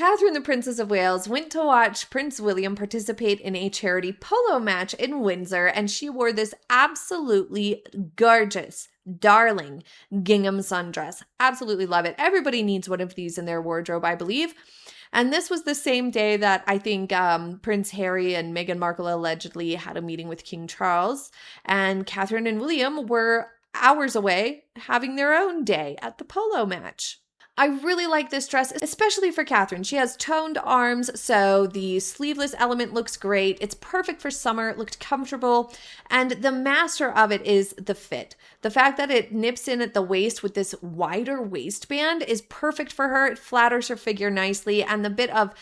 Catherine, the Princess of Wales, went to watch Prince William participate in a charity polo match in Windsor, and she wore this absolutely gorgeous, darling gingham sundress. Absolutely love it. Everybody needs one of these in their wardrobe, I believe. And this was the same day that I think Prince Harry and Meghan Markle allegedly had a meeting with King Charles, and Catherine and William were hours away having their own day at the polo match. I really like this dress, especially for Catherine. She has toned arms, so the sleeveless element looks great. It's perfect for summer. It looked comfortable. And the master of it is the fit. The fact that it nips in at the waist with this wider waistband is perfect for her. It flatters her figure nicely, and the bit of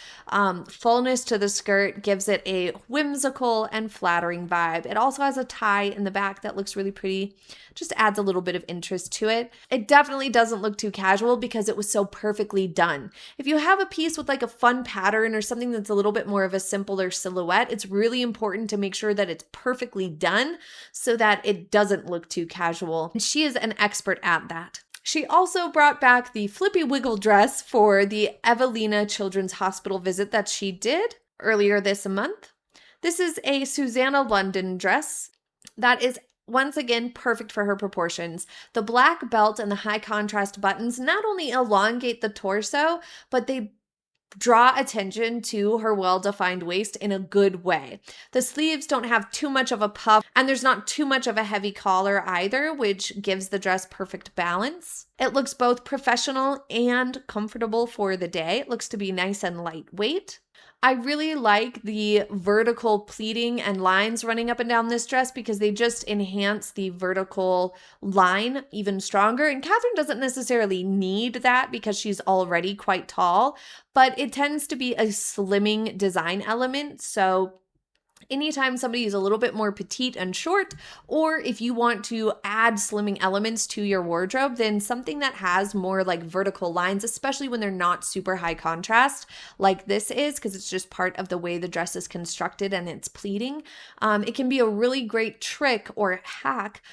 fullness to the skirt gives it a whimsical and flattering vibe. It also has a tie in the back that looks really pretty. Just adds a little bit of interest to it. It definitely doesn't look too casual because it was so perfectly done. If you have a piece with like a fun pattern or something that's a little bit more of a simpler silhouette, it's really important to make sure that it's perfectly done so that it doesn't look too casual. And she is an expert at that. She also brought back the Flippy Wiggle dress for the Evelina Children's Hospital visit that she did earlier this month. This is a Susanna London dress that is once again perfect for her proportions. The black belt and the high contrast buttons not only elongate the torso, but they draw attention to her well-defined waist in a good way. The sleeves don't have too much of a puff, and there's not too much of a heavy collar either, which gives the dress perfect balance. It looks both professional and comfortable for the day. It looks to be nice and lightweight. I really like the vertical pleating and lines running up and down this dress because they just enhance the vertical line even stronger. And Catherine doesn't necessarily need that because she's already quite tall, but it tends to be a slimming design element. So anytime somebody is a little bit more petite and short, or if you want to add slimming elements to your wardrobe, then something that has more like vertical lines, especially when they're not super high contrast like this is, because it's just part of the way the dress is constructed and it's pleating, it can be a really great trick or hack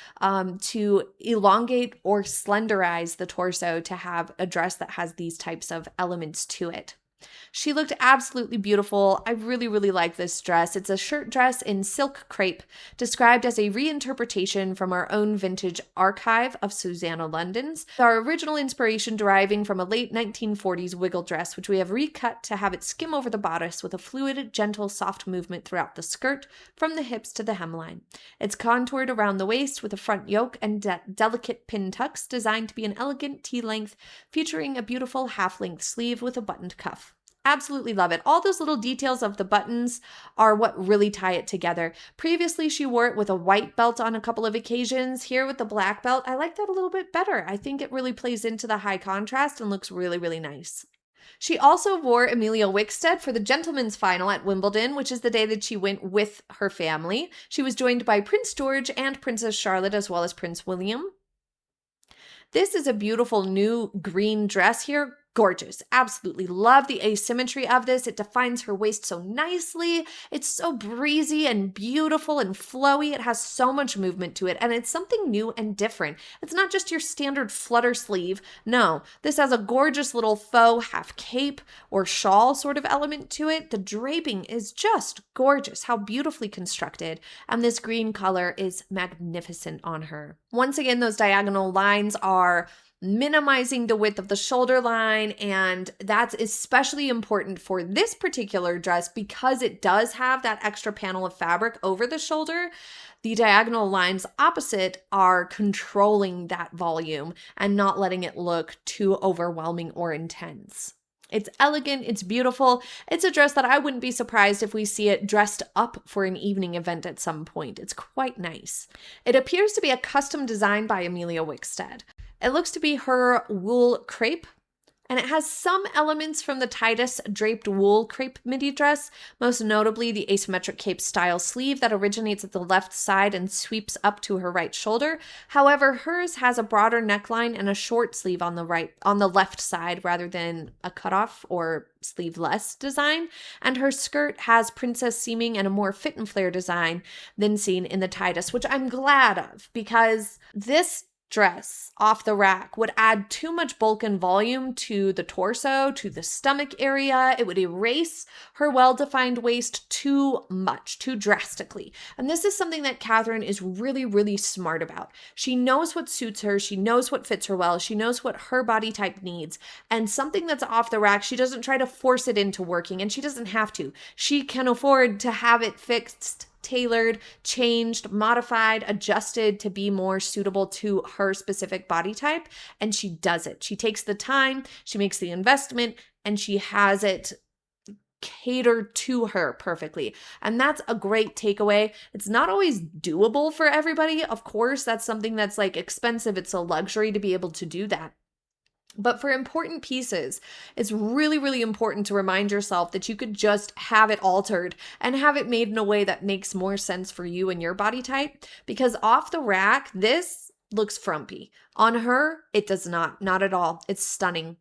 to elongate or slenderize the torso to have a dress that has these types of elements to it. She looked absolutely beautiful. I really, really like this dress. It's a shirt dress in silk crepe, described as a reinterpretation from our own vintage archive of Susanna London's. Our original inspiration deriving from a late 1940s wiggle dress, which we have recut to have it skim over the bodice with a fluid, gentle, soft movement throughout the skirt from the hips to the hemline. It's contoured around the waist with a front yoke and delicate pin tucks designed to be an elegant T-length, featuring a beautiful half-length sleeve with a buttoned cuff. Absolutely love it. All those little details of the buttons are what really tie it together. Previously, she wore it with a white belt on a couple of occasions. Here with the black belt, I like that a little bit better. I think it really plays into the high contrast and looks really, really nice. She also wore Emilia Wickstead for the gentlemen's final at Wimbledon, which is the day that she went with her family. She was joined by Prince George and Princess Charlotte, as well as Prince William. This is a beautiful new green dress here. Gorgeous. Absolutely love the asymmetry of this. It defines her waist so nicely. It's so breezy and beautiful and flowy. It has so much movement to it, and it's something new and different. It's not just your standard flutter sleeve. No, this has a gorgeous little faux half cape or shawl sort of element to it. The draping is just gorgeous. How beautifully constructed. And this green color is magnificent on her. Once again, those diagonal lines are minimizing the width of the shoulder line, and that's especially important for this particular dress because it does have that extra panel of fabric over the shoulder. The diagonal lines opposite are controlling that volume and not letting it look too overwhelming or intense. It's elegant, it's beautiful. It's a dress that I wouldn't be surprised if we see it dressed up for an evening event at some point. It's quite nice. It appears to be a custom design by Amelia Wickstead. It looks to be her wool crepe, and it has some elements from the Titus draped wool crepe midi dress, most notably the asymmetric cape style sleeve that originates at the left side and sweeps up to her right shoulder. However, hers has a broader neckline and a short sleeve on the left side rather than a cutoff or sleeveless design, and her skirt has princess seaming and a more fit and flare design than seen in the Titus, which I'm glad of because this dress off the rack would add too much bulk and volume to the torso, to the stomach area. It would erase her well-defined waist too much, too drastically. And this is something that Catherine is really, really smart about. She knows what suits her. She knows what fits her well. She knows what her body type needs. And something that's off the rack, she doesn't try to force it into working, and she doesn't have to. She can afford to have it fixed, tailored, changed, modified, adjusted to be more suitable to her specific body type. And she does it. She takes the time, she makes the investment, and she has it catered to her perfectly. And that's a great takeaway. It's not always doable for everybody. Of course, that's something that's like expensive. It's a luxury to be able to do that. But for important pieces, it's really, really important to remind yourself that you could just have it altered and have it made in a way that makes more sense for you and your body type. Because off the rack, this looks frumpy. On her, it does not at all. It's stunning.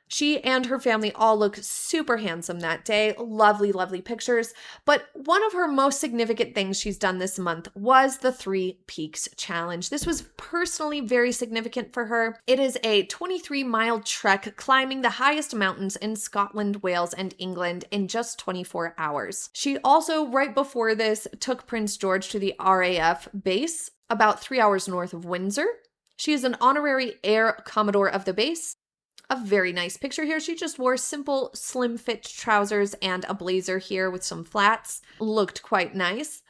She and her family all look super handsome that day. Lovely, lovely pictures. But one of her most significant things she's done this month was the 3 Peaks Challenge. This was personally very significant for her. It is a 23-mile trek climbing the highest mountains in Scotland, Wales, and England in just 24 hours. She also, right before this, took Prince George to the RAF base about 3 hours north of Windsor. She is an honorary Air Commodore of the base. A very nice picture here. She just wore simple, slim fit trousers and a blazer here with some flats. Looked quite nice.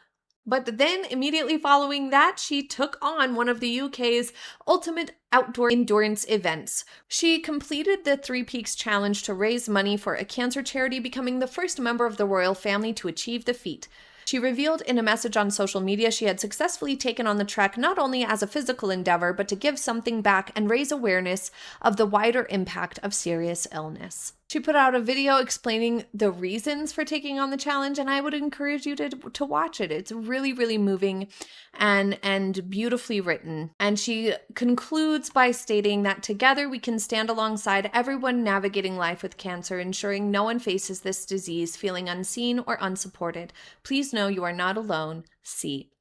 But then immediately following that, she took on one of the UK's ultimate outdoor endurance events. She completed the 3 Peaks Challenge to raise money for a cancer charity, becoming the first member of the royal family to achieve the feat. She revealed in a message on social media she had successfully taken on the trek not only as a physical endeavor, but to give something back and raise awareness of the wider impact of serious illness. She put out a video explaining the reasons for taking on the challenge, and I would encourage you to watch it. It's really, really moving and beautifully written. And she concludes by stating that together we can stand alongside everyone navigating life with cancer, ensuring no one faces this disease feeling unseen or unsupported. Please know you are not alone. See.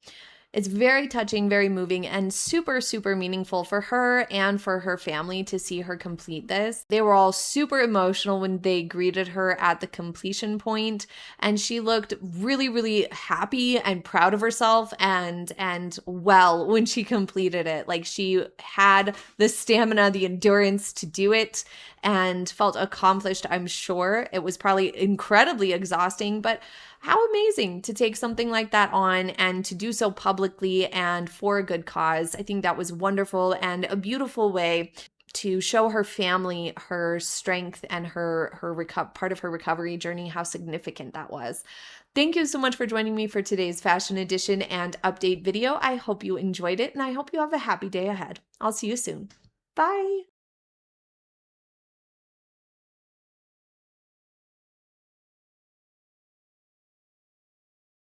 It's very touching, very moving, and super, super meaningful for her and for her family to see her complete this. They were all super emotional when they greeted her at the completion point, and she looked really, really happy and proud of herself and well when she completed it. Like, she had the stamina, the endurance to do it, and felt accomplished, I'm sure. It was probably incredibly exhausting, but how amazing to take something like that on and to do so publicly and for a good cause. I think that was wonderful and a beautiful way to show her family her strength and her part of her recovery journey, how significant that was. Thank you so much for joining me for today's fashion edition and update video. I hope you enjoyed it, and I hope you have a happy day ahead. I'll see you soon. Bye.